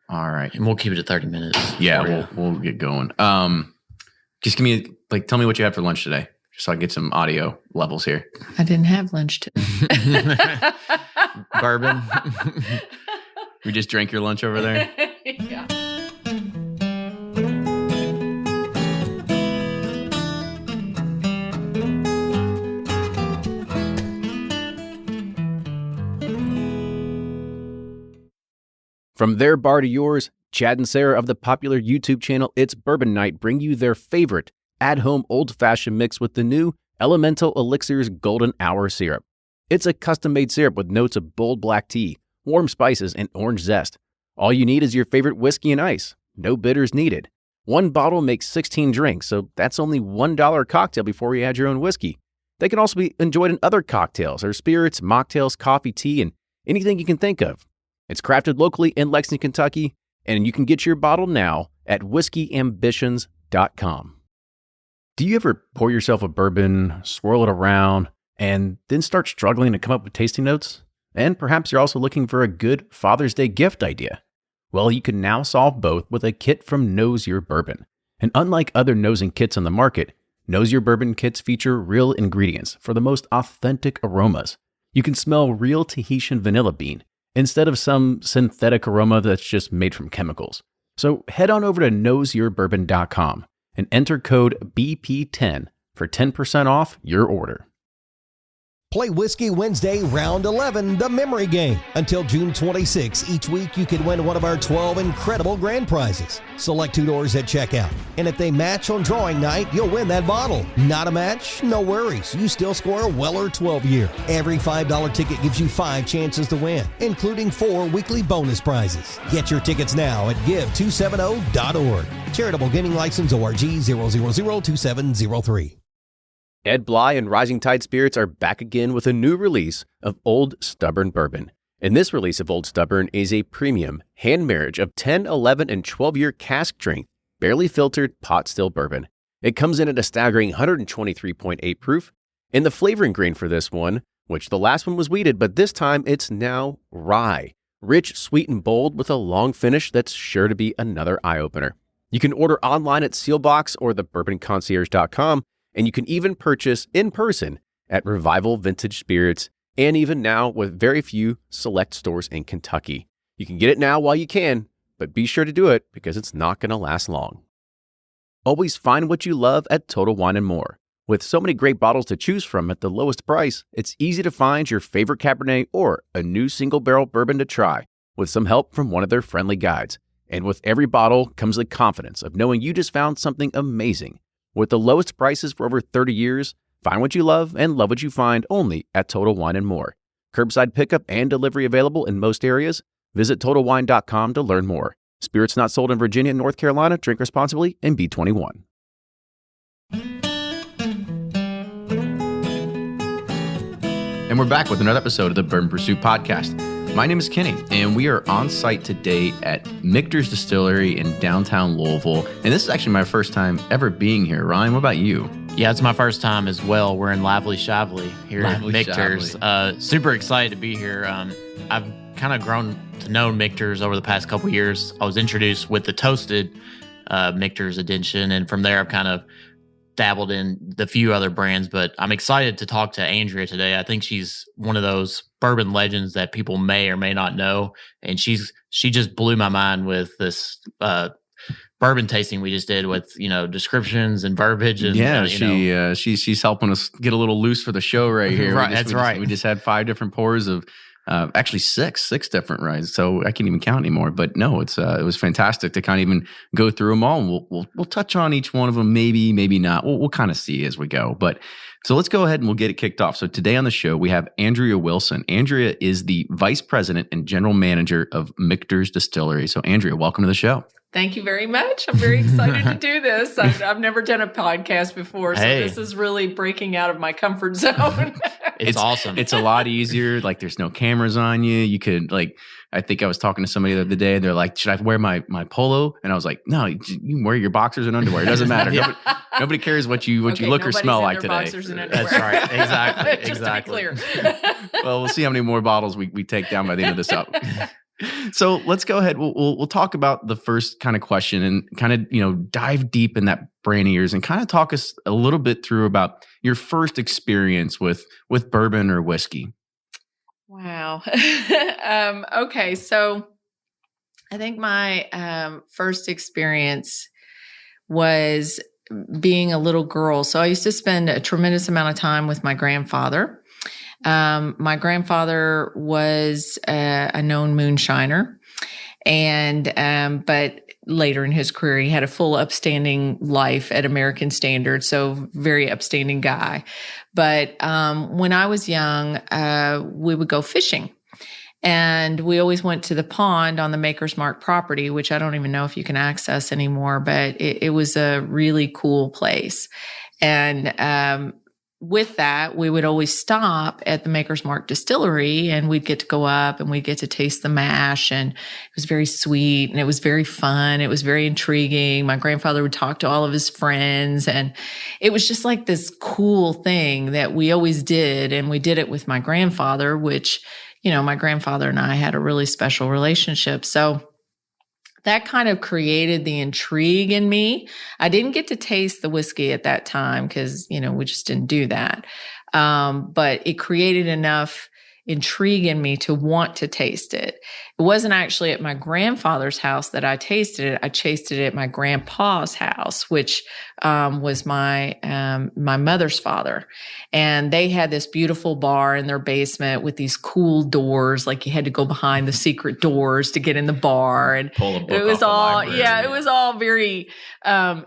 All right. And we'll keep it at 30 minutes. Yeah, we'll get going. Just give me, tell me what you had for lunch today, just so I can get some audio levels here. I didn't have lunch today. Bourbon. We just drank your lunch over there? Yeah. From their bar to yours, Chad and Sarah of the popular YouTube channel It's Bourbon Night bring you their favorite at-home old-fashioned mix with the new Elemental Elixir's Golden Hour Syrup. It's a custom-made syrup with notes of bold black tea, warm spices, and orange zest. All you need is your favorite whiskey and ice. No bitters needed. One bottle makes 16 drinks, so that's only $1 a cocktail before you add your own whiskey. They can also be enjoyed in other cocktails or spirits, mocktails, coffee, tea, and anything you can think of. It's crafted locally in Lexington, Kentucky, and you can get your bottle now at whiskeyambitions.com. Do you ever pour yourself a bourbon, swirl it around, and then start struggling to come up with tasting notes? And perhaps you're also looking for a good Father's Day gift idea. Well, you can now solve both with a kit from Knows Your Bourbon. And unlike other nosing kits on the market, Knows Your Bourbon kits feature real ingredients for the most authentic aromas. You can smell real Tahitian vanilla bean instead of some synthetic aroma that's just made from chemicals. So head on over to knowsyourbourbon.com and enter code BP10 for 10% off your order. Play Whiskey Wednesday Round 11, the memory game. Until June 26, each week you can win one of our 12 incredible grand prizes. Select 2 doors at checkout. And if they match on drawing night, you'll win that bottle. Not a match? No worries. You still score a Weller 12-year. Every $5 ticket gives you 5 chances to win, including 4 weekly bonus prizes. Get your tickets now at give270.org. Charitable Gaming License ORG 0002703. Ed Bly and Rising Tide Spirits are back again with a new release of Old Stubborn Bourbon. And this release of Old Stubborn is a premium hand marriage of 10, 11, and 12-year cask strength, barely filtered pot still bourbon. It comes in at a staggering 123.8 proof. And the flavoring grain for this one, which the last one was wheated, but this time it's now rye. Rich, sweet, and bold with a long finish that's sure to be another eye-opener. You can order online at Sealbox or thebourbonconcierge.com. And you can even purchase in person at Revival Vintage Spirits, and even now with very few select stores in Kentucky. You can get it now while you can, but be sure to do it because it's not going to last long. Always find what you love at Total Wine & More. With so many great bottles to choose from at the lowest price, it's easy to find your favorite Cabernet or a new single barrel bourbon to try with some help from one of their friendly guides. And with every bottle comes the confidence of knowing you just found something amazing. With the lowest prices for over 30 years, find what you love and love what you find only at Total Wine & More. Curbside pickup and delivery available in most areas. Visit TotalWine.com to learn more. Spirits not sold in Virginia and North Carolina. Drink responsibly and be 21. And we're back with another episode of the Bourbon Pursuit Podcast. My name is Kenny, and we are on site today at Michters Distillery in downtown Louisville. And this is actually my first time ever being here. Ryan, what about you? Yeah, it's my first time as well. We're in Lively Shavely here at Michters. Super excited to be here. I've kind of grown to know Michters over the past couple years. I was introduced with the Toasted Michters edition, and from there I've kind of dabbled in the few other brands, but I'm excited to talk to Andrea today. I think she's one of those bourbon legends that people may or may not know, and she just blew my mind with this bourbon tasting we just did with descriptions and verbiage. And, she's helping us get a little loose for the show right here. Right, we just had 5 different pours of actually six different ryes, so I can't even count anymore. But no, it was fantastic to kind of even go through them all. And we'll touch on each one of them, maybe not. We'll kind of see as we go. But so let's go ahead and we'll get it kicked off. So today on the show we have Andrea Wilson. Andrea is the Vice President and General Manager of Michters Distillery. So Andrea, welcome to the show. Thank you very much. I'm very excited to do this. I've never done a podcast before, so this is really breaking out of my comfort zone. It's awesome. It's a lot easier. Like, there's no cameras on you. You could, like, I think I was talking to somebody the other day, and they're like, should I wear my polo? And I was like, no, you can wear your boxers and underwear. It doesn't matter. Nobody cares what you look or smell like today. That's right. Exactly. Just to be clear. Well, we'll see how many more bottles we take down by the end of this up. So let's go ahead. We'll talk about the first kind of question and kind of, dive deep in that brain of yours and kind of talk us a little bit through about your first experience with bourbon or whiskey. Wow. Okay. So I think my first experience was being a little girl. So I used to spend a tremendous amount of time with my grandfather. My grandfather was a known moonshiner, and but later in his career, he had a full upstanding life at American standards, so very upstanding guy. But when I was young, we would go fishing. And we always went to the pond on the Maker's Mark property, which I don't even know if you can access anymore, but it was a really cool place. And with that, we would always stop at the Maker's Mark Distillery, and we'd get to go up and we'd get to taste the mash. And it was very sweet and it was very fun. It was very intriguing. My grandfather would talk to all of his friends, and it was just like this cool thing that we always did. And we did it with my grandfather, which, my grandfather and I had a really special relationship. So that kind of created the intrigue in me. I didn't get to taste the whiskey at that time because, we just didn't do that. But it created enough intrigue in me to want to taste it. It wasn't actually at my grandfather's house that I tasted it. I tasted it at my grandpa's house, which was my mother's father. And they had this beautiful bar in their basement with these cool doors. Like you had to go behind the secret doors to get in the bar. And pull a book it was off the library. it was all very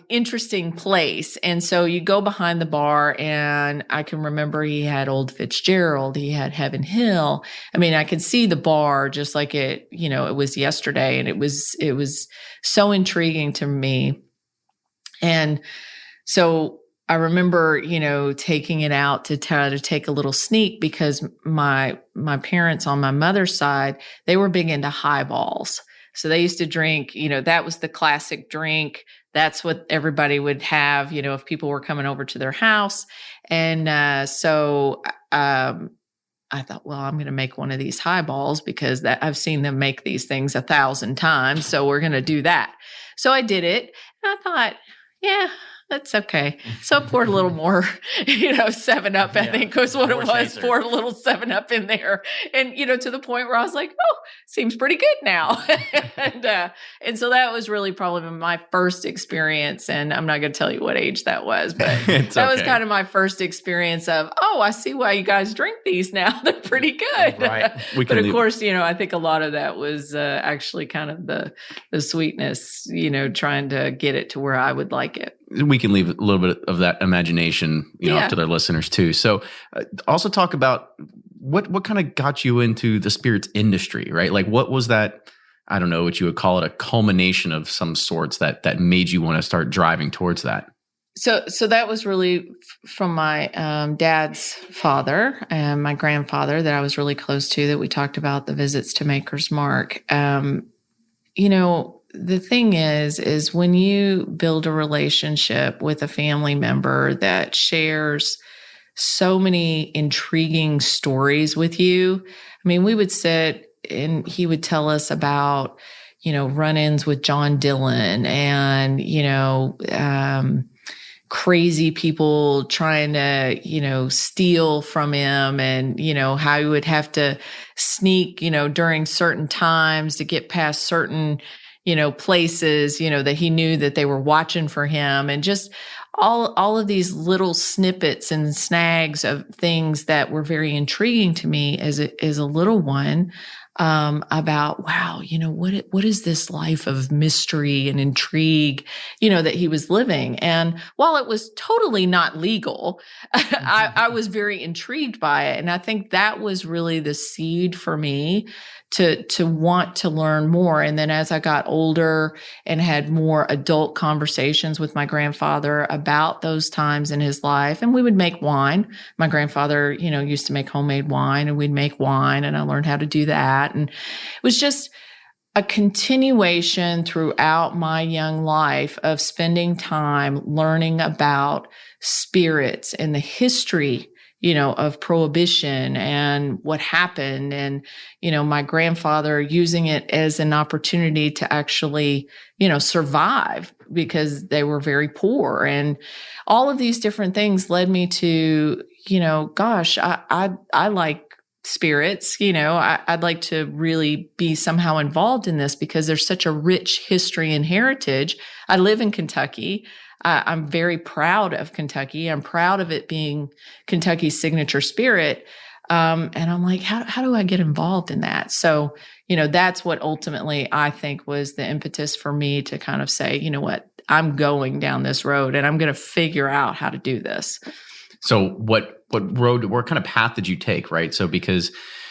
interesting place. And so you go behind the bar, and I can remember he had Old Fitzgerald, he had Heaven Hill. I mean, I could see the bar just like it was yesterday, and it was so intriguing to me. And so I remember, taking it out to try to take a little sneak, because my parents on my mother's side, they were big into highballs. So they used to drink, that was the classic drink. That's what everybody would have, if people were coming over to their house. And so I thought, well, I'm going to make one of these highballs because I've seen them make these things 1,000 times. So we're going to do that. So I did it, and I thought, yeah, that's okay. So I poured a little more, 7-Up, I think was what it was. Chaser. Poured a little 7-Up in there. And, to the point where I was like, oh, seems pretty good now. and so that was really probably my first experience. And I'm not going to tell you what age that was, but that was kind of my first experience of, oh, I see why you guys drink these now. They're pretty good. Right. But of course, I think a lot of that was actually kind of the sweetness, trying to get it to where I would like it. We can leave a little bit of that imagination, up to their listeners too. So also talk about what kind of got you into the spirits industry, right? Like what was that, I don't know what you would call it, a culmination of some sorts that made you want to start driving towards that? So that was really from my dad's father and my grandfather that I was really close to, that we talked about the visits to Maker's Mark. The thing is when you build a relationship with a family member that shares so many intriguing stories with you. I mean, we would sit and he would tell us about, run-ins with John Dillon and, crazy people trying to, steal from him, and, how he would have to sneak, during certain times to get past certain places, that he knew that they were watching for him, and just all of these little snippets and snags of things that were very intriguing to me as a little one, about, wow, what is this life of mystery and intrigue, that he was living. And while it was totally not legal, I was very intrigued by it. And I think that was really the seed for me to want to learn more. And then as I got older and had more adult conversations with my grandfather about those times in his life, and we would make wine. My grandfather, used to make homemade wine, and we'd make wine, and I learned how to do that. And it was just a continuation throughout my young life of spending time learning about spirits and the history of prohibition and what happened, and, my grandfather using it as an opportunity to actually, survive because they were very poor. And all of these different things led me to, gosh, I like spirits, I'd like to really be somehow involved in this because there's such a rich history and heritage. I live in Kentucky. I'm very proud of Kentucky. I'm proud of it being Kentucky's signature spirit. And I'm like, how do I get involved in that? So, that's what ultimately I think was the impetus for me to kind of say, you know what, I'm going down this road and I'm going to figure out how to do this. So what kind of path did you take, right? So because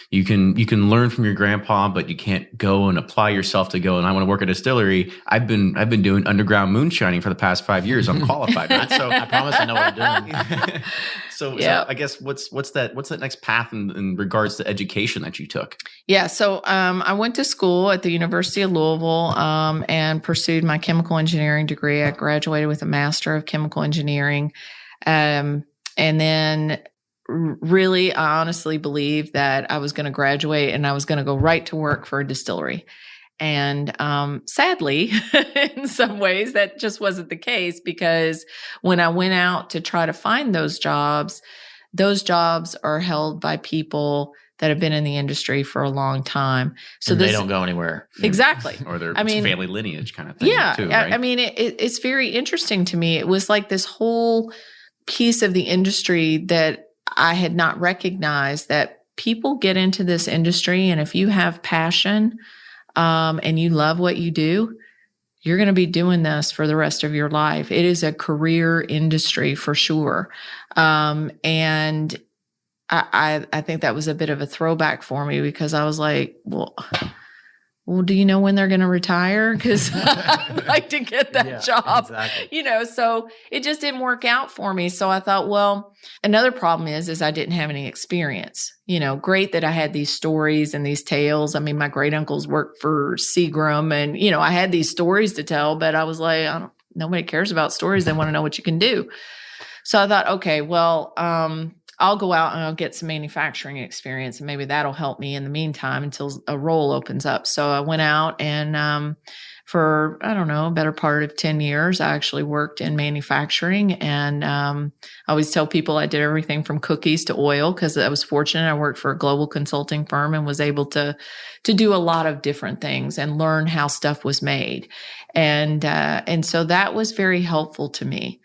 you can learn from your grandpa, but you can't go and apply yourself to go. And I want to work at a distillery. I've been doing underground moonshining for the past 5 years. I'm qualified, right? So I promise I know what I'm doing. So I guess what's that next path in regards to education that you took? Yeah. So I went to school at the University of Louisville and pursued my chemical engineering degree. I graduated with a Master of Chemical Engineering. And then really, I honestly believed that I was going to graduate and I was going to go right to work for a distillery. And sadly, in some ways, that just wasn't the case, because when I went out to try to find those jobs are held by people that have been in the industry for a long time. So they don't go anywhere. Exactly. Or their family lineage kind of thing. Yeah. Too, right? I mean, it's very interesting to me. It was like this whole piece of the industry that I had not recognized, that people get into this industry, and if you have passion and you love what you do, you're going to be doing this for the rest of your life. It is a career industry for sure. And I think that was a bit of a throwback for me, because I was like, well, do you know when they're going to retire? Because I'd like to get that job, exactly. So it just didn't work out for me. So I thought, well, another problem is I didn't have any experience. Great that I had these stories and these tales. I mean, my great uncles worked for Seagram, and, I had these stories to tell, but I was like, nobody cares about stories. They want to know what you can do. So I thought, okay, well, I'll go out and I'll get some manufacturing experience, and maybe that'll help me in the meantime until a role opens up. So I went out and for, a better part of 10 years, I actually worked in manufacturing. And I always tell people I did everything from cookies to oil, because I was fortunate. I worked for a global consulting firm and was able to do a lot of different things and learn how stuff was made. And so that was very helpful to me.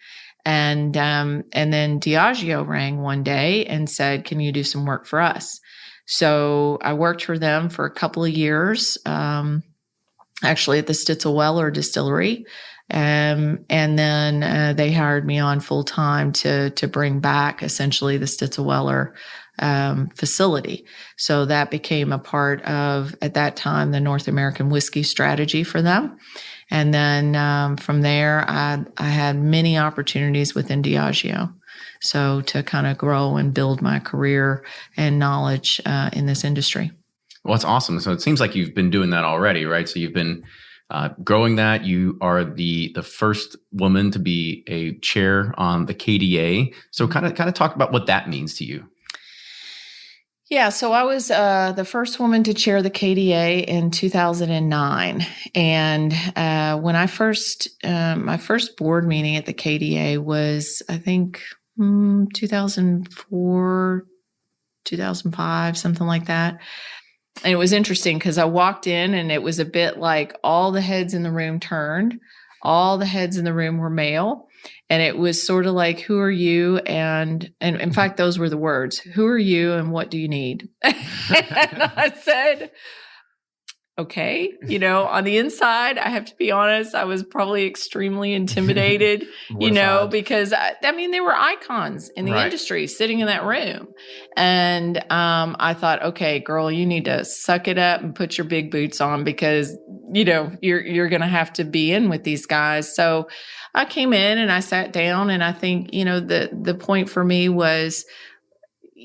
And then Diageo rang one day and said, "Can you do some work for us?" So I worked for them for a couple of years, actually at the Stitzel-Weller Distillery. And then they hired me on full time to bring back essentially the Stitzel-Weller facility. So that became a part of, at that time, the North American whiskey strategy for them. And then from there, I had many opportunities within Diageo. So to kind of grow and build my career and knowledge in this industry. Well, that's awesome. So it seems like you've been doing that already, right? So you've been growing that. You are the first woman to be a chair on the KDA. So kind of talk about what that means to you. Yeah, so I was the first woman to chair the KDA in 2009. And when I my first board meeting at the KDA was, I think, 2004, 2005, something like that. And it was interesting because I walked in and it was a bit like all the heads in the room turned. All the heads in the room were male. And it was sort of like, who are you? And in fact, those were the words. Who are you and what do you need? And I said, okay. On the inside, I have to be honest, I was probably extremely intimidated, because they were icons in the industry sitting in that room. And I thought, okay, girl, you need to suck it up and put your big boots on, because, you're going to have to be in with these guys. So I came in and I sat down, and I think, the point for me was,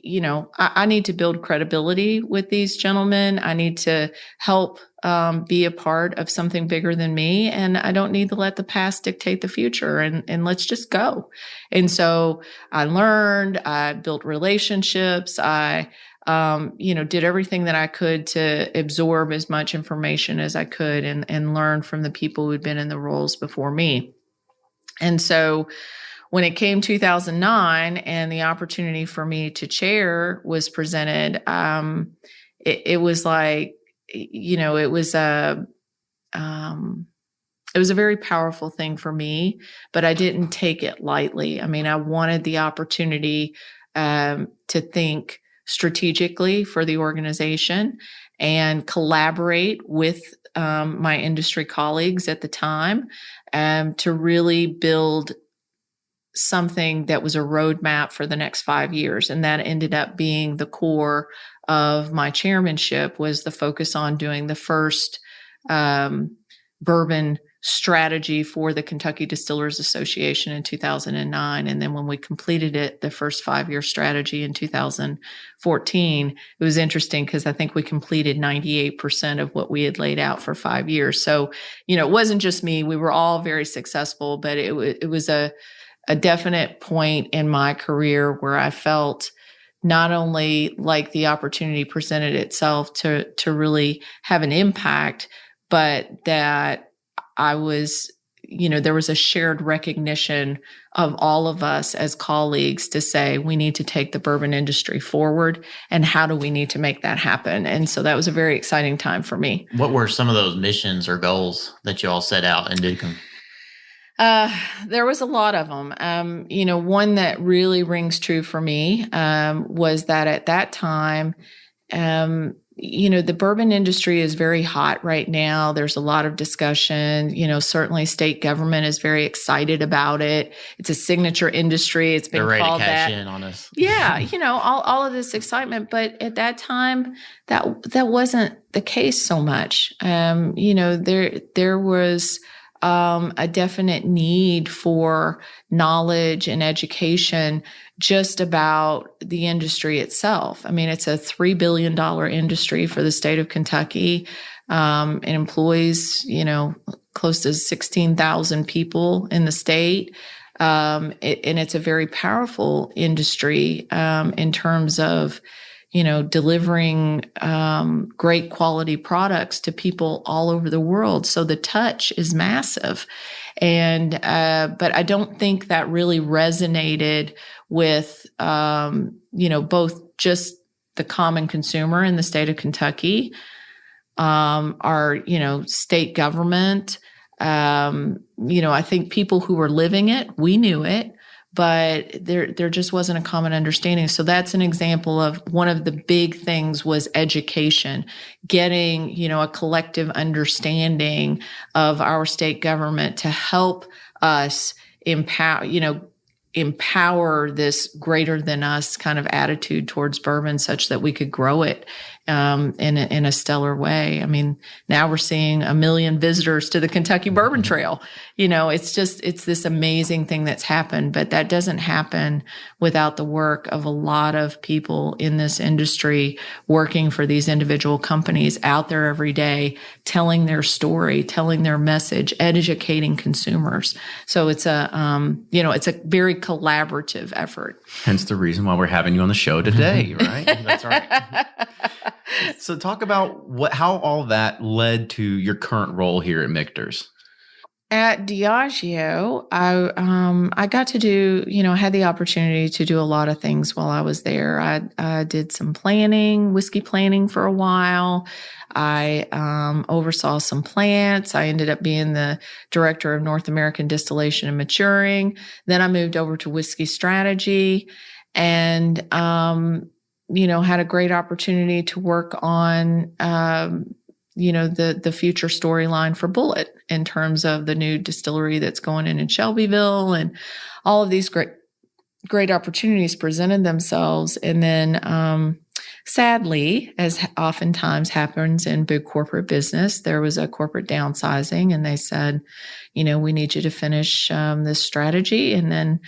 I need to build credibility with these gentlemen. I need to help be a part of something bigger than me. And I don't need to let the past dictate the future, and let's just go. And so I learned, I built relationships. I, did everything that I could to absorb as much information as I could and learn from the people who'd been in the roles before me. And so when it came 2009 and the opportunity for me to chair was presented, it was like, it was a very powerful thing for me, but I didn't take it lightly. I mean, I wanted the opportunity to think strategically for the organization and collaborate with my industry colleagues at the time to really build something that was a roadmap for the next 5 years. And that ended up being the core of my chairmanship, was the focus on doing the first bourbon strategy for the Kentucky Distillers Association in 2009. And then when we completed it, the first 5-year strategy in 2014, it was interesting because I think we completed 98% of what we had laid out for 5 years. So, it wasn't just me. We were all very successful, but it was a definite point in my career where I felt not only like the opportunity presented itself to really have an impact, but that I was, there was a shared recognition of all of us as colleagues to say, we need to take the bourbon industry forward, and how do we need to make that happen? And so that was a very exciting time for me. What were some of those missions or goals that you all set out and did? There was a lot of them. One that really rings true for me was that at that time, the bourbon industry is very hot right now. There's a lot of discussion. Certainly state government is very excited about it. It's a signature industry. It's been ready called to cash that. In on us. Yeah, all of this excitement. But at that time, that wasn't the case so much. There was a definite need for knowledge and education just about the industry itself. I mean, it's a $3 billion industry for the state of Kentucky. It employs, close to 16,000 people in the state. And it's a very powerful industry in terms of, delivering great quality products to people all over the world. So the touch is massive. And but I don't think that really resonated with, both just the common consumer in the state of Kentucky, our, state government. I think people who were living it, we knew it, but there just wasn't a common understanding. So that's an example of one of the big things was education, getting, a collective understanding of our state government to help us empower this greater than us kind of attitude towards bourbon such that we could grow it in a stellar way. I mean, now we're seeing 1 million visitors to the Kentucky Bourbon Trail. It's this amazing thing that's happened, but that doesn't happen without the work of a lot of people in this industry working for these individual companies out there every day, telling their story, telling their message, educating consumers. So it's it's a very collaborative effort. Hence the reason why we're having you on the show today, right? That's right. So talk about how all that led to your current role here at Michters. At Diageo, I got to do, I had the opportunity to do a lot of things while I was there. I did some whiskey planning for a while. I oversaw some plants. I ended up being the director of North American Distillation and Maturing. Then I moved over to whiskey strategy and, had a great opportunity to work on, the future storyline for Bulleit in terms of the new distillery that's going in Shelbyville, and all of these great opportunities presented themselves. And then, sadly, as oftentimes happens in big corporate business, there was a corporate downsizing, and they said, we need you to finish this strategy. And then,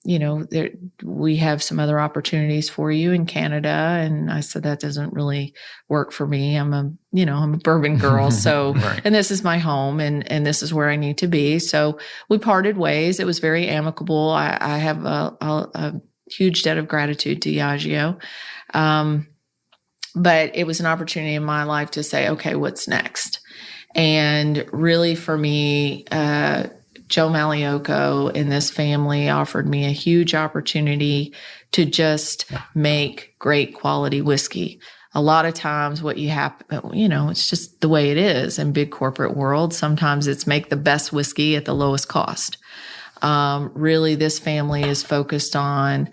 we have some other opportunities for you in Canada. And I said, that doesn't really work for me. I'm a bourbon girl. So, Right. And this is my home and this is where I need to be. So we parted ways. It was very amicable. I have a huge debt of gratitude to Diageo. But it was an opportunity in my life to say, okay, what's next? And really for me, Joe Malioco and this family offered me a huge opportunity to just make great quality whiskey. A lot of times what you have, it's just the way it is in big corporate world. Sometimes it's make the best whiskey at the lowest cost. Really, this family is focused on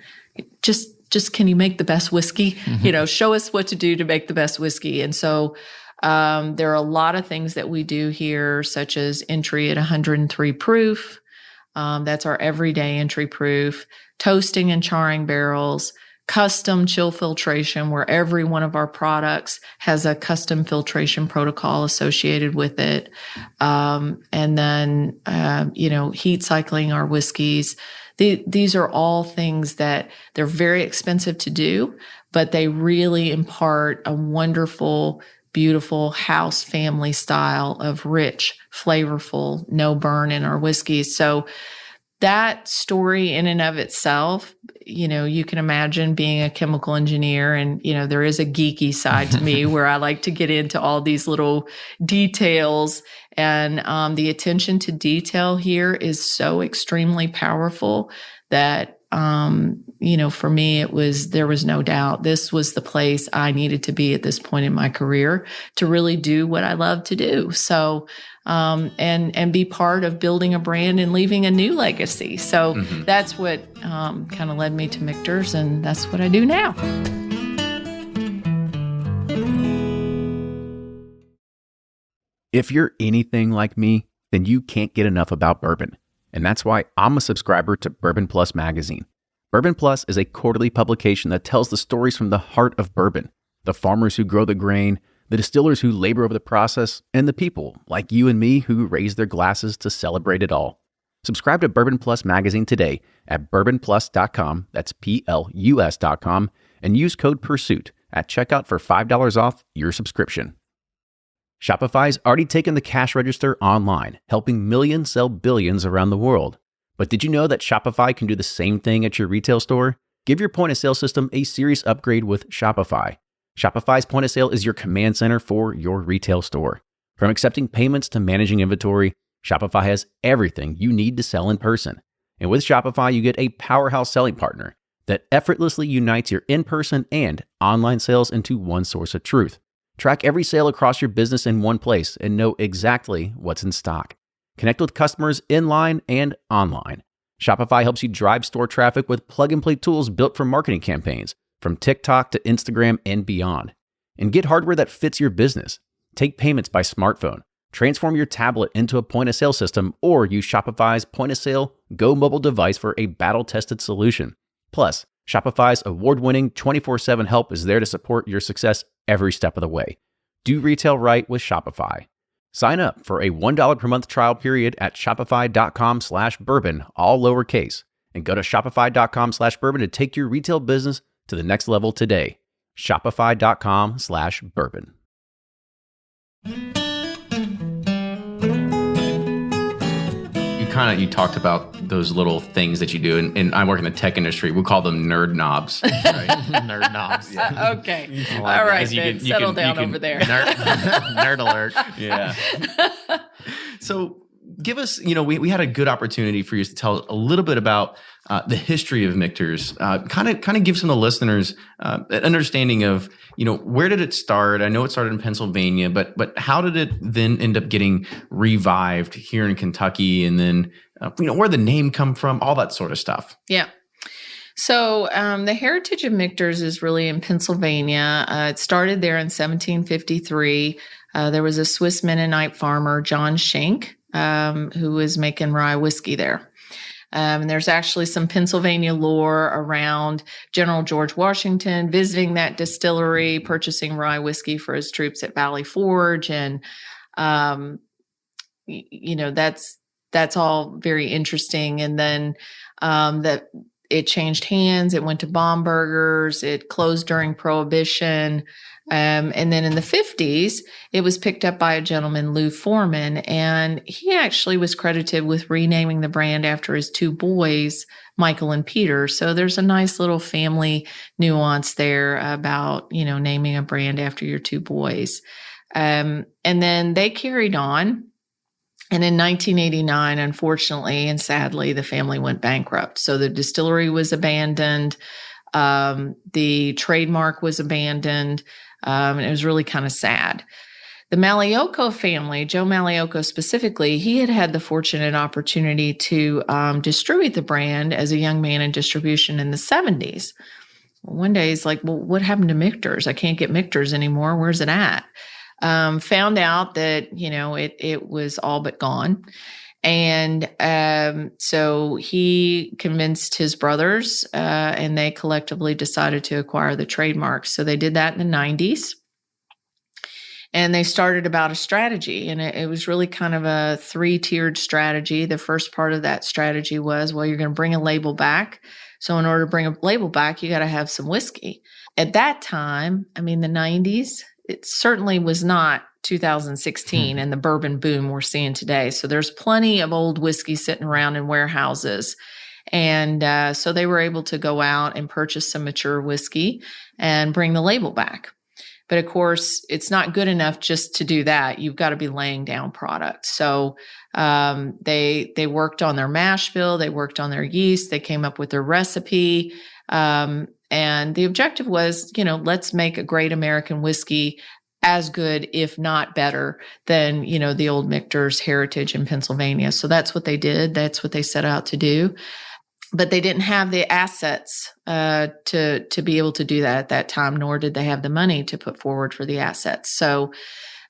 just can you make the best whiskey? Mm-hmm. Show us what to do to make the best whiskey. And so there are a lot of things that we do here, such as entry at 103 proof. That's our everyday entry proof, toasting and charring barrels, custom chill filtration, where every one of our products has a custom filtration protocol associated with it. And then, heat cycling our whiskeys. These are all things that they're very expensive to do, but they really impart a wonderful, beautiful house family style of rich, flavorful, no burn in our whiskeys. So that story in and of itself, you can imagine being a chemical engineer and, there is a geeky side to me where I like to get into all these little details. And the attention to detail here is so extremely powerful that, for me, there was no doubt this was the place I needed to be at this point in my career to really do what I love to do. So, and be part of building a brand and leaving a new legacy. So that's what kind of led me to Michters, and that's what I do now. If you're anything like me, then you can't get enough about bourbon. And that's why I'm a subscriber to Bourbon Plus magazine. Bourbon Plus is a quarterly publication that tells the stories from the heart of bourbon, the farmers who grow the grain, the distillers who labor over the process, and the people like you and me who raise their glasses to celebrate it all. Subscribe to Bourbon Plus magazine today at bourbonplus.com, that's PLUS.com, and use code PURSUIT at checkout for $5 off your subscription. Shopify's already taken the cash register online, helping millions sell billions around the world. But did you know that Shopify can do the same thing at your retail store? Give your point-of-sale system a serious upgrade with Shopify. Shopify's point-of-sale is your command center for your retail store. From accepting payments to managing inventory, Shopify has everything you need to sell in person. And with Shopify, you get a powerhouse selling partner that effortlessly unites your in-person and online sales into one source of truth. Track every sale across your business in one place and know exactly what's in stock. Connect with customers in-line and online. Shopify helps you drive store traffic with plug-and-play tools built for marketing campaigns, from TikTok to Instagram and beyond. And get hardware that fits your business. Take payments by smartphone. Transform your tablet into a point-of-sale system or use Shopify's point-of-sale Go mobile device for a battle-tested solution. Plus, Shopify's award-winning 24/7 help is there to support your success every step of the way. Do retail right with Shopify. Sign up for a $1 per month trial period at shopify.com/bourbon, all lowercase, and go to shopify.com/bourbon to take your retail business to the next level today. Shopify.com/bourbon. You talked about those little things that you do, and I work in the tech industry. We call them nerd knobs. Right? Nerd knobs. Yeah. Okay. All right, Ben, settle down over there. Nerd alert. Yeah. So give us, we had a good opportunity for you to tell a little bit about the history of Michters. Kind of give some of the listeners an understanding of, where did it start? I know it started in Pennsylvania, but how did it then end up getting revived here in Kentucky? And then, where the name come from, all that sort of stuff. Yeah. So the heritage of Michters is really in Pennsylvania. It started there in 1753. There was a Swiss Mennonite farmer, John Schenk, who was making rye whiskey there. And there's actually some Pennsylvania lore around General George Washington visiting that distillery, purchasing rye whiskey for his troops at Valley Forge. And, that's all very interesting. And then it changed hands. It went to Baumburgers. It closed during Prohibition. And then in the 50s, it was picked up by a gentleman, Lou Foreman, and he actually was credited with renaming the brand after his two boys, Michael and Peter. So there's a nice little family nuance there about, naming a brand after your two boys. And then they carried on. And in 1989, unfortunately and sadly, the family went bankrupt. So the distillery was abandoned. The trademark was abandoned. And it was really kind of sad. The Malioco family, Joe Malioco specifically, he had the fortunate opportunity to distribute the brand as a young man in distribution in the 70s. Well, one day he's like, well, what happened to Michters? I can't get Michters anymore. Where's it at? Found out that, it was all but gone. And so he convinced his brothers, and they collectively decided to acquire the trademark. So they did that in the 90s. And they started about a strategy, and it was really kind of a 3-tiered strategy. The first part of that strategy was, well, you're going to bring a label back. So in order to bring a label back, you got to have some whiskey. At that time, the 90s, it certainly was not 2016 and the bourbon boom we're seeing today. So there's plenty of old whiskey sitting around in warehouses. And so they were able to go out and purchase some mature whiskey and bring the label back. But of course, it's not good enough just to do that. You've got to be laying down product. So they worked on their mash bill. They worked on their yeast. They came up with their recipe. And the objective was, let's make a great American whiskey as good, if not better, than, the old Michters heritage in Pennsylvania. So that's what they did. That's what they set out to do. But they didn't have the assets to be able to do that at that time, nor did they have the money to put forward for the assets. So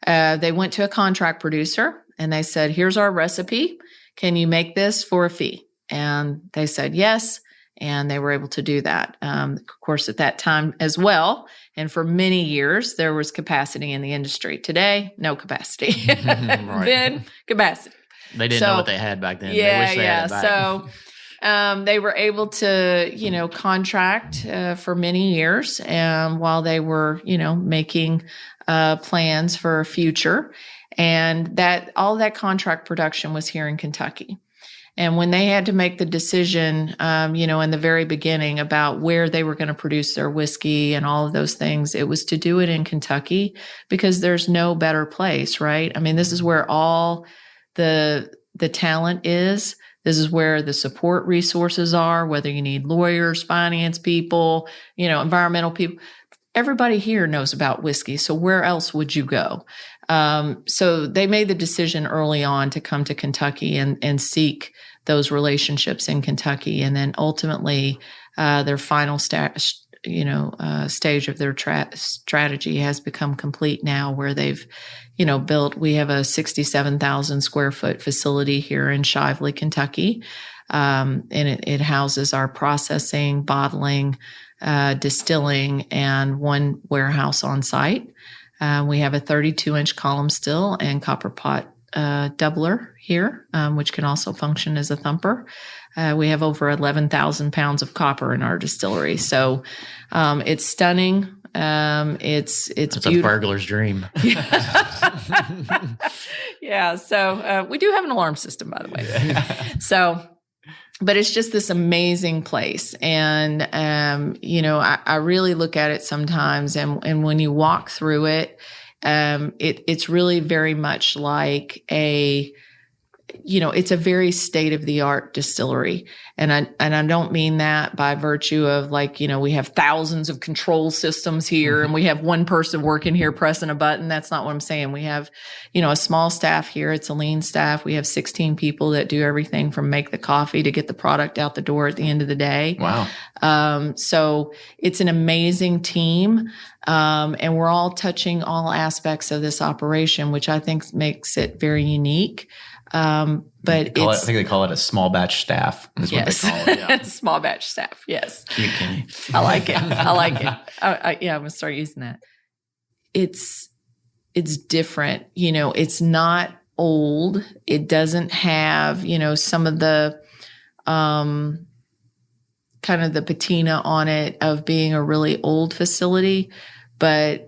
they went to a contract producer and they said, here's our recipe. Can you make this for a fee? And they said yes. And they were able to do that. Of course, at that time as well, and for many years, there was capacity in the industry. Today, no capacity. Right. Then, capacity. They didn't know what they had back then. Yeah, they wish they had it back. So they were able to, contract for many years while they were, making plans for a future. And that all that contract production was here in Kentucky. And when they had to make the decision, in the very beginning about where they were going to produce their whiskey and all of those things, it was to do it in Kentucky because there's no better place, right? This is where all the talent is. This is where the support resources are, whether you need lawyers, finance people, environmental people. Everybody here knows about whiskey. So where else would you go? So they made the decision early on to come to Kentucky and seek those relationships in Kentucky. And then ultimately, their final stage of their strategy has become complete now, where they've, built. We have a 67,000 square foot facility here in Shively, Kentucky. And it houses our processing, bottling, distilling, and one warehouse on site. We have a 32-inch column still and copper pot doubler here, which can also function as a thumper. We have over 11,000 pounds of copper in our distillery. So it's stunning. It's a burglar's dream. Yeah. So we do have an alarm system, by the way. So, but it's just this amazing place. And, I really look at it sometimes. And when you walk through it, it's really very much like it's a very state-of-the-art distillery. And I don't mean that by virtue of we have thousands of control systems here and we have one person working here pressing a button. That's not what I'm saying. We have, a small staff here. It's a lean staff. We have 16 people that do everything from make the coffee to get the product out the door at the end of the day. Wow. So it's an amazing team. And we're all touching all aspects of this operation, which I think makes it very unique. But I think they call it a small batch staff. Is what they call it. Yeah. Small batch staff. Yes. Cute, Kenny. I like it. I'm going to start using that. It's different. It's not old. It doesn't have, some of the, kind of the patina on it of being a really old facility, but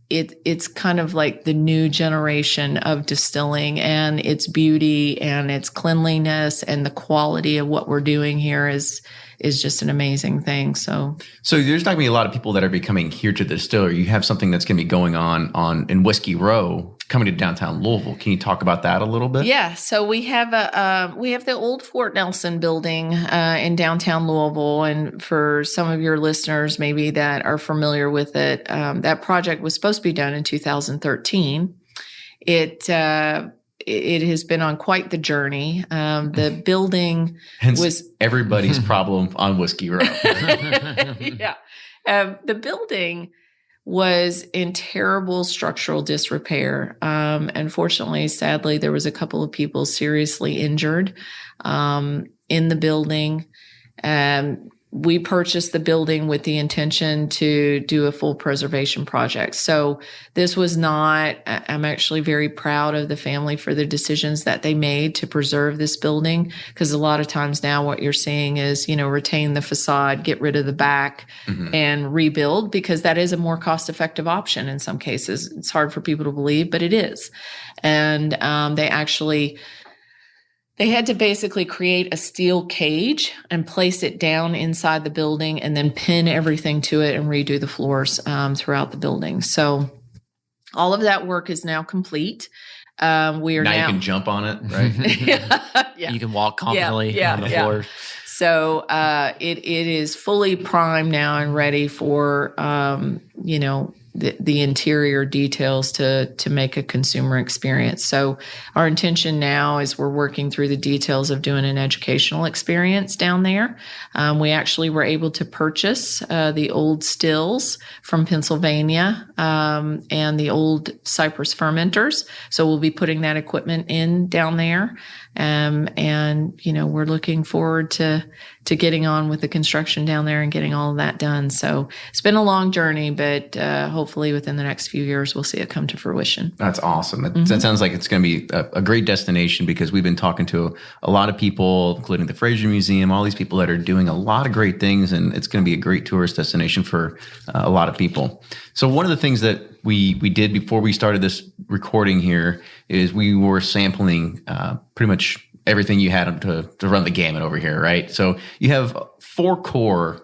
it's kind of like the new generation of distilling, and its beauty and its cleanliness and the quality of what we're doing here is just an amazing thing. So there's not going to be a lot of people that are coming here to the distillery. You have something that's going to be going on in Whiskey Row coming to downtown Louisville. Can you talk about that a little bit? Yeah. So we have the old Fort Nelson building in downtown Louisville, and for some of your listeners maybe that are familiar with it, that project was supposed to be done in 2013. It has been on quite the journey. The building was everybody's problem on Whiskey Row. Yeah. The building was in terrible structural disrepair. Unfortunately, sadly, there was a couple of people seriously injured in the building. We purchased the building with the intention to do a full preservation project. So this was not, I'm actually very proud of the family for the decisions that they made to preserve this building, because a lot of times now what you're seeing is, retain the facade, get rid of the back, and rebuild, because that is a more cost-effective option in some cases. It's hard for people to believe, but it is. And they had to basically create a steel cage and place it down inside the building and then pin everything to it and redo the floors throughout the building. So all of that work is now complete. We are now you can jump on it, right? Yeah. You can walk confidently on the floors. So it is fully primed now and ready for the interior details to make a consumer experience. So our intention now is we're working through the details of doing an educational experience down there. We actually were able to purchase the old stills from Pennsylvania and the old Cypress fermenters. So we'll be putting that equipment in down there. And we're looking forward to getting on with the construction down there and getting all of that done. So it's been a long journey, but hopefully within the next few years, we'll see it come to fruition. That's awesome. That sounds like it's going to be a great destination, because we've been talking to a lot of people, including the Fraser Museum, all these people that are doing a lot of great things, and it's going to be a great tourist destination for a lot of people. So one of the things that we did before we started this recording here is we were sampling pretty much everything you had to run the gamut over here, right? So you have 4 core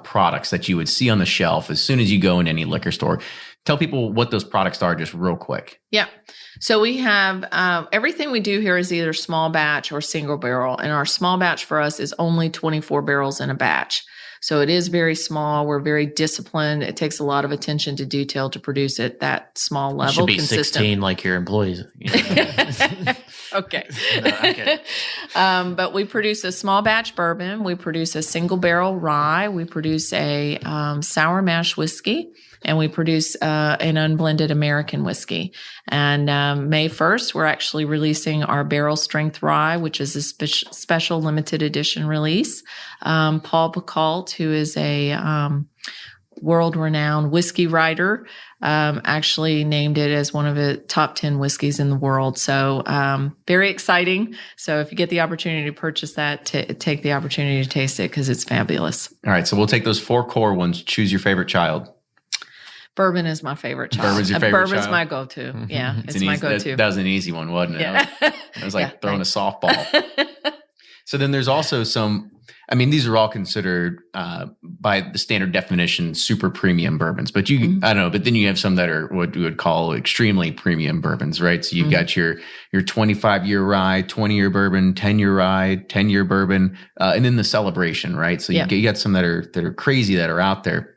products that you would see on the shelf as soon as you go in any liquor store. Tell people what those products are just real quick. Yeah. So we have everything we do here is either small batch or single barrel. And our small batch for us is only 24 barrels in a batch. So it is very small. We're very disciplined. It takes a lot of attention to detail to produce at that small level. It should be 16 like your employees. Okay. No, I'm kidding. But we produce a small batch bourbon. We produce a single barrel rye. We produce a sour mash whiskey. And we produce an unblended American whiskey. And May 1st, we're actually releasing our barrel strength rye, which is a special limited edition release. Paul Bacalt, who is a world-renowned whiskey writer, actually named it as one of the top 10 whiskeys in the world. So very exciting. So if you get the opportunity to purchase that, take the opportunity to taste it, because it's fabulous. All right. So we'll take those 4 core ones. Choose your favorite child. Bourbon is my favorite child. Bourbon's your favorite Bourbon's child? my go-to. Mm-hmm. Yeah, it's my go-to. That was an easy one, wasn't it? Yeah. It was like throwing a softball. So then there's also some, these are all considered by the standard definition super premium bourbons, but I don't know, but then you have some that are what we would call extremely premium bourbons, right? So you've got your 25-year rye, 20-year bourbon, 10-year rye, 10-year bourbon, and then the celebration, right? So you got some that are crazy that are out there.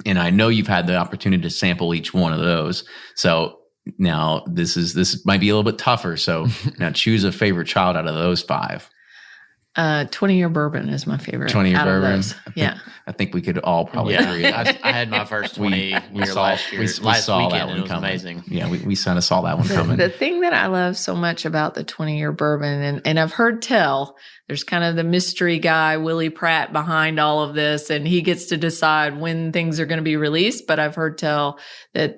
And I know you've had the opportunity to sample each one of those. So now this might be a little bit tougher. So now choose a favorite child out of those 5. 20-year bourbon is my favorite. 20-year bourbon. I think we could all probably agree. I had my first 20-year last year. We saw weekend, that one it was coming. amazing. Yeah, we kind of saw that one coming. The thing that I love so much about the 20-year bourbon, and I've heard tell, there's kind of the mystery guy, Willie Pratt, behind all of this, and he gets to decide when things are going to be released. But I've heard tell that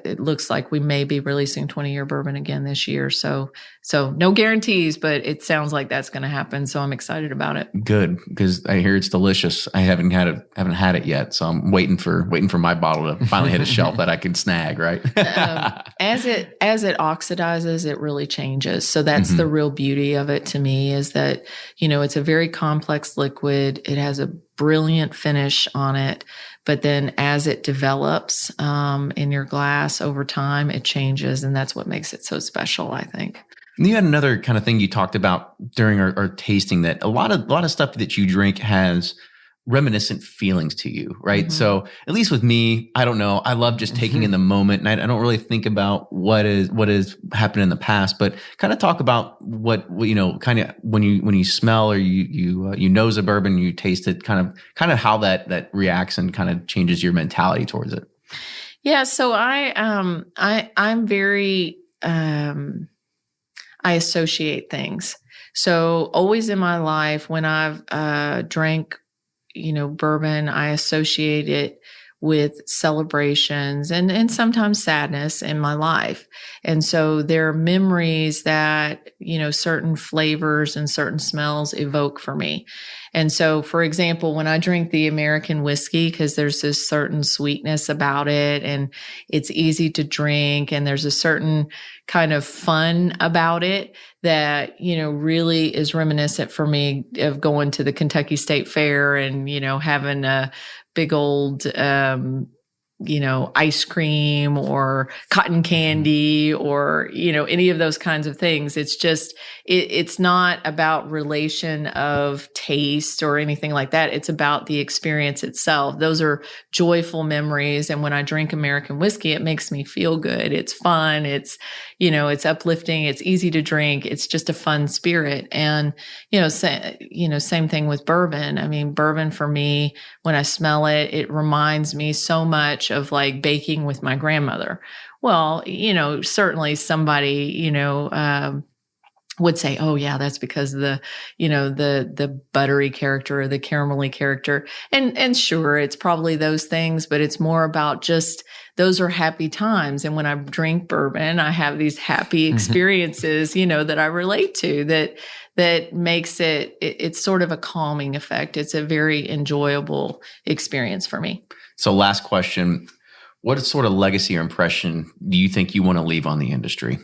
it looks like we may be releasing 20-year bourbon again this year. So no guarantees, but it sounds like that's going to happen. And so I'm excited about it. Good, because I hear it's delicious. I haven't had it yet, so I'm waiting for my bottle to finally hit a shelf that I can snag. Right. As it oxidizes, it really changes. So that's the real beauty of it to me, is that, it's a very complex liquid. It has a brilliant finish on it, but then as it develops in your glass over time, it changes, and that's what makes it so special, I think. And you had another kind of thing you talked about during our tasting, that a lot of stuff that you drink has reminiscent feelings to you, right? So at least with me, I don't know. I love just taking in the moment, and I don't really think about what is happened in the past, but kind of talk about what kind of when you smell or you nose a bourbon, you taste it, kind of how that reacts and kind of changes your mentality towards it. Yeah. So I'm very I associate things. So always in my life, when I've drank bourbon, I associate it with celebrations and sometimes sadness in my life. And so there are memories that, certain flavors and certain smells evoke for me. And so, for example, when I drink the American whiskey, because there's this certain sweetness about it and it's easy to drink, and there's a certain kind of fun about it that, really is reminiscent for me of going to the Kentucky State Fair and, having a big old, ice cream or cotton candy or, any of those kinds of things. It's just, it's not about relation of taste or anything like that. It's about the experience itself. Those are joyful memories. And when I drink American whiskey, it makes me feel good. It's fun. It's, it's uplifting. It's easy to drink. It's just a fun spirit. And, same thing with bourbon. I mean, bourbon for me, when I smell it, it reminds me so much of like baking with my grandmother. Well, certainly somebody, would say, oh yeah, that's because the buttery character or the caramelly character. And sure, it's probably those things, but it's more about just those are happy times. And when I drink bourbon, I have these happy experiences, that I relate to, that makes it's sort of a calming effect. It's a very enjoyable experience for me. So last question, what sort of legacy or impression do you think you want to leave on the industry?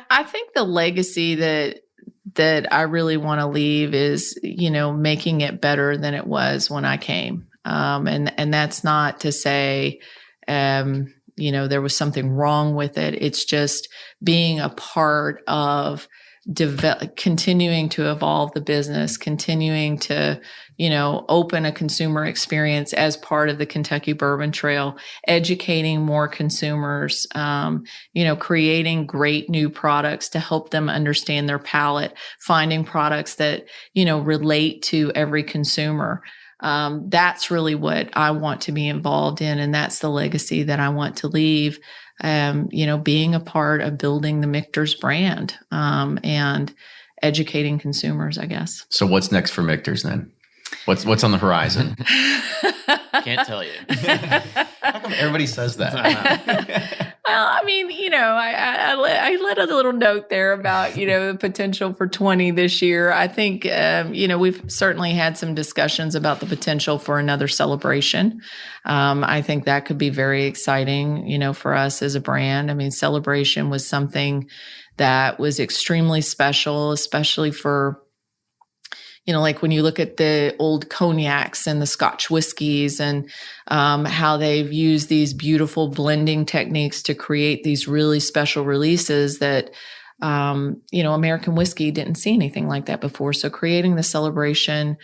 I think the legacy that I really want to leave is, making it better than it was when I came. And that's not to say, there was something wrong with it. It's just being a part of continuing to evolve the business, continuing to, open a consumer experience as part of the Kentucky Bourbon Trail, educating more consumers, creating great new products to help them understand their palate, finding products that, relate to every consumer. That's really what I want to be involved in. And that's the legacy that I want to leave. Being a part of building the Michters brand, and educating consumers, I guess. So what's next for Michters then? What's on the horizon? Can't tell you. How come everybody says that? Well, I mean, I let a little note there about, the potential for 20 this year. I think, we've certainly had some discussions about the potential for another celebration. I think that could be very exciting, for us as a brand. I mean, celebration was something that was extremely special, especially for, like when you look at the old cognacs and the Scotch whiskeys and how they've used these beautiful blending techniques to create these really special releases that, American whiskey didn't see anything like that before. So creating the celebration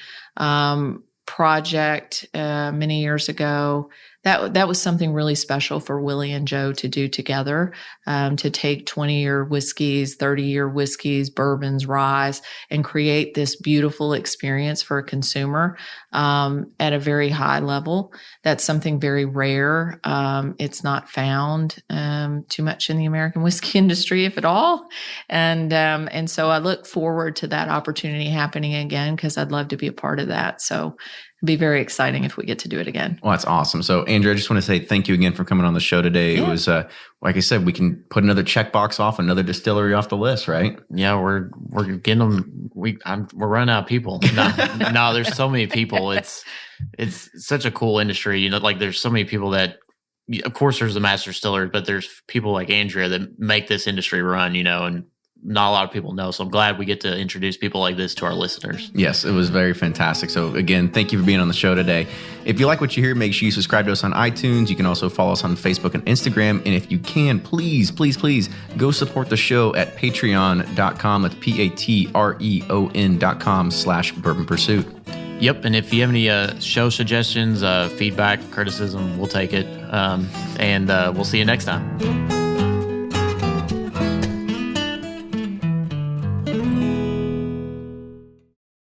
project many years ago, that was something really special for Willie and Joe to do together, to take 20-year whiskeys, 30-year whiskeys, bourbons, ryes, and create this beautiful experience for a consumer at a very high level. That's something very rare. It's not found too much in the American whiskey industry, if at all. And so I look forward to that opportunity happening again, because I'd love to be a part of that. So be very exciting if we get to do it again. Well, that's awesome. So, Andrea, I just want to say thank you again for coming on the show today. Yeah. It was, like I said, we can put another checkbox off, another distillery off the list, right? Yeah, we're getting them. We're running out of people. No, there's so many people. It's such a cool industry. You know, like there's so many people that, of course, there's the master distillers, but there's people like Andrea that make this industry run. You know, and not a lot of people know. So I'm glad we get to introduce people like this to our listeners. Yes, it was very fantastic. So again, thank you for being on the show today. If you like what you hear, make sure you subscribe to us on iTunes. You can also follow us on Facebook and Instagram. And if you can, please go support the show at patreon.com. That's patreon.com/Bourbon Pursuit. Yep. And if you have any show suggestions, feedback, criticism, we'll take it. And we'll see you next time.